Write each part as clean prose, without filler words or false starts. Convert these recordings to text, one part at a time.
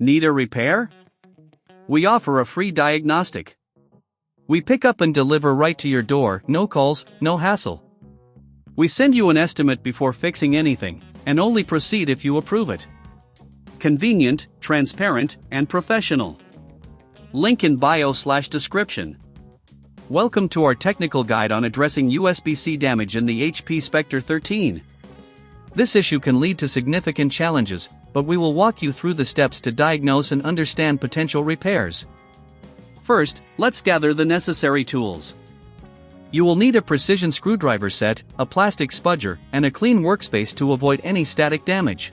Need a repair? We offer a free diagnostic. We pick up and deliver right to your door, no calls, no hassle. We send you an estimate before fixing anything, and only proceed if you approve it. Convenient, transparent, and professional. Link in bio/description. Welcome to our technical guide on addressing USB-C damage in the HP Spectre 13. This issue can lead to significant challenges, but we will walk you through the steps to diagnose and understand potential repairs. First, let's gather the necessary tools. You will need a precision screwdriver set, a plastic spudger, and a clean workspace to avoid any static damage.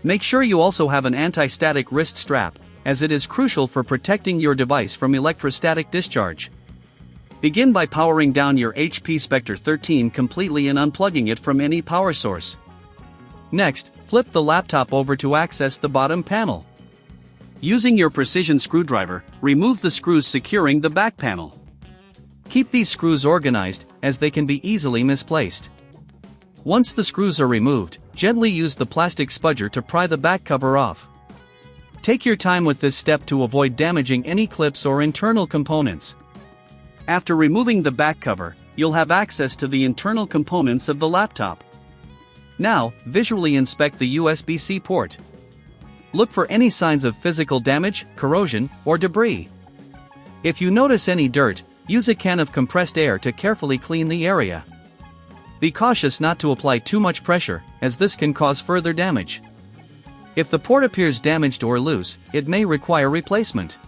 Make sure you also have an anti-static wrist strap, as it is crucial for protecting your device from electrostatic discharge. Begin by powering down your HP Spectre 13 completely and unplugging it from any power source. Next, flip the laptop over to access the bottom panel. Using your precision screwdriver, remove the screws securing the back panel. Keep these screws organized, as they can be easily misplaced. Once the screws are removed, gently use the plastic spudger to pry the back cover off. Take your time with this step to avoid damaging any clips or internal components. After removing the back cover, you'll have access to the internal components of the laptop. Now, visually inspect the USB-C port. Look for any signs of physical damage, corrosion, or debris. If you notice any dirt, use a can of compressed air to carefully clean the area. Be cautious not to apply too much pressure, as this can cause further damage. If the port appears damaged or loose, it may require replacement.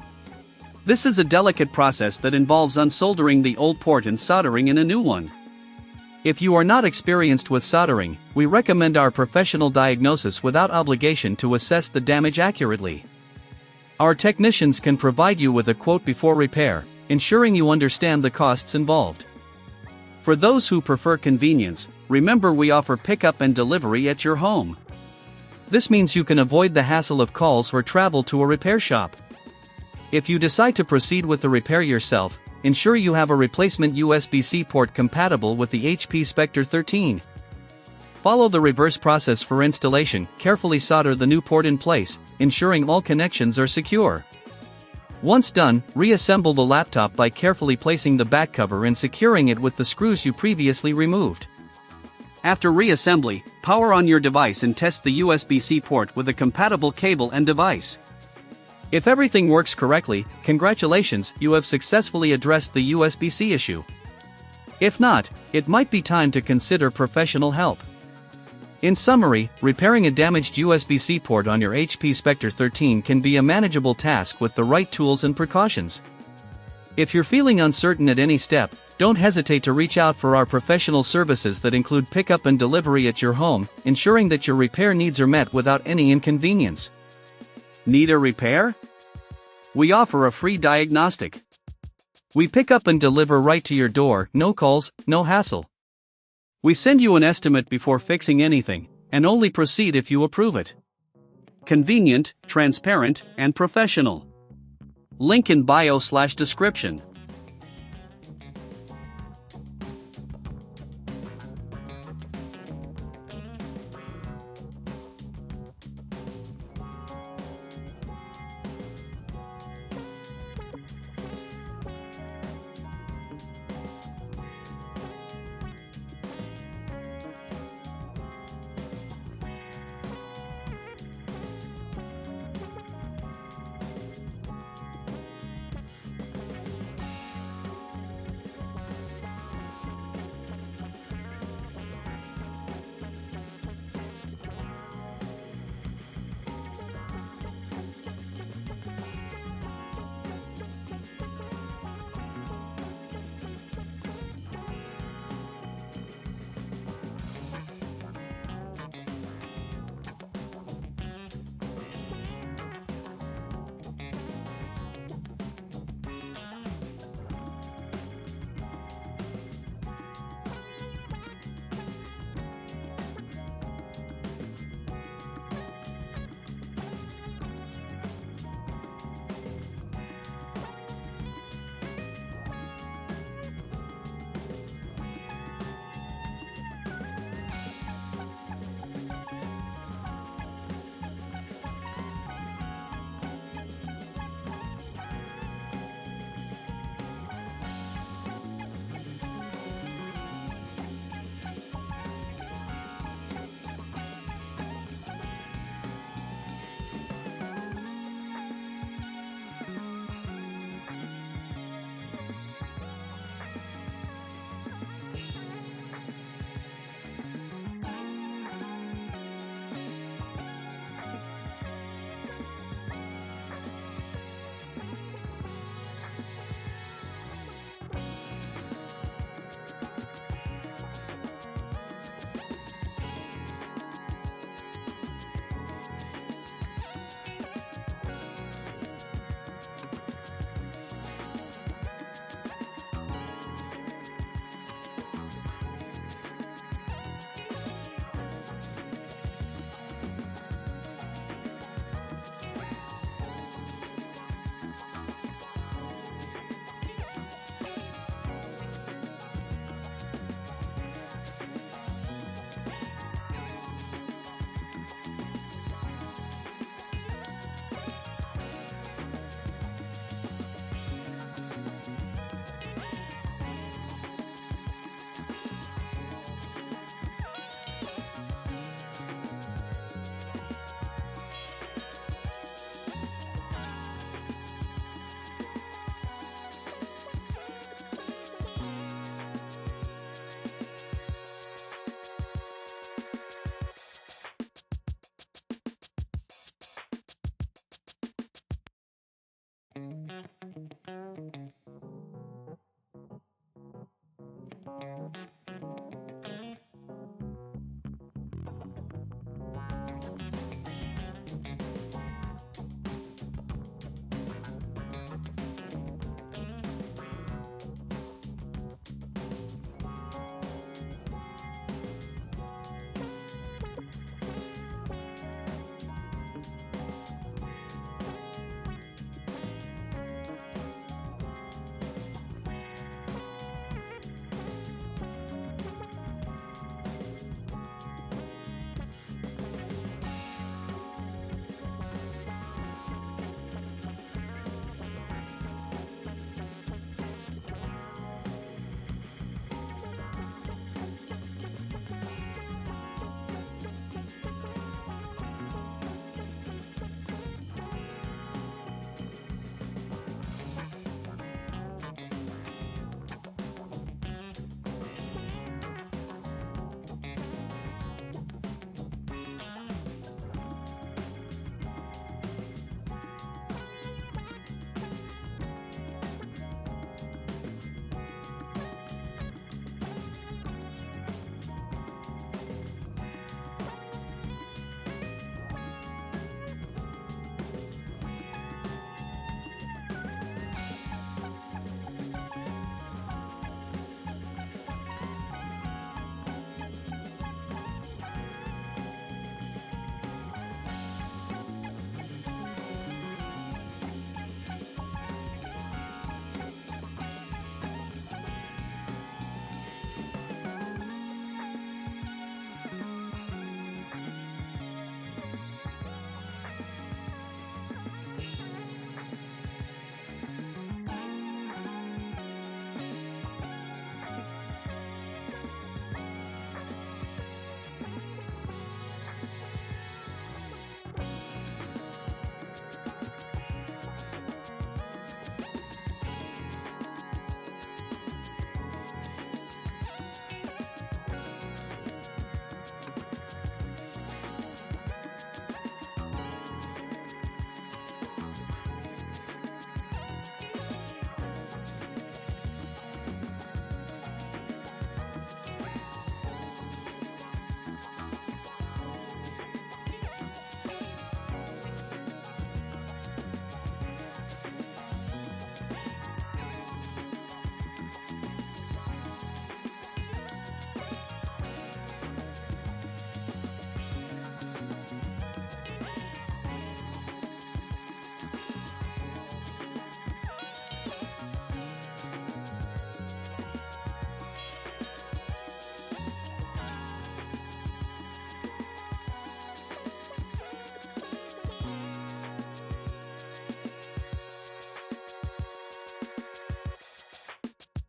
This is a delicate process that involves unsoldering the old port and soldering in a new one. If you are not experienced with soldering, we recommend our professional diagnosis without obligation to assess the damage accurately. Our technicians can provide you with a quote before repair, ensuring you understand the costs involved. For those who prefer convenience, remember we offer pickup and delivery at your home. This means you can avoid the hassle of calls or travel to a repair shop. If you decide to proceed with the repair yourself, ensure you have a replacement USB-C port compatible with the HP Spectre 13. Follow the reverse process for installation, carefully solder the new port in place, ensuring all connections are secure. Once done, reassemble the laptop by carefully placing the back cover and securing it with the screws you previously removed. After reassembly, power on your device and test the USB-C port with a compatible cable and device. If everything works correctly, congratulations, you have successfully addressed the USB-C issue. If not, it might be time to consider professional help. In summary, repairing a damaged USB-C port on your HP Spectre 13 can be a manageable task with the right tools and precautions. If you're feeling uncertain at any step, don't hesitate to reach out for our professional services that include pickup and delivery at your home, ensuring that your repair needs are met without any inconvenience. Need a repair? We offer a free diagnostic. We pick up and deliver right to your door, no calls, no hassle. We send you an estimate before fixing anything, and only proceed if you approve it. Convenient, transparent, and professional. Link in bio/description.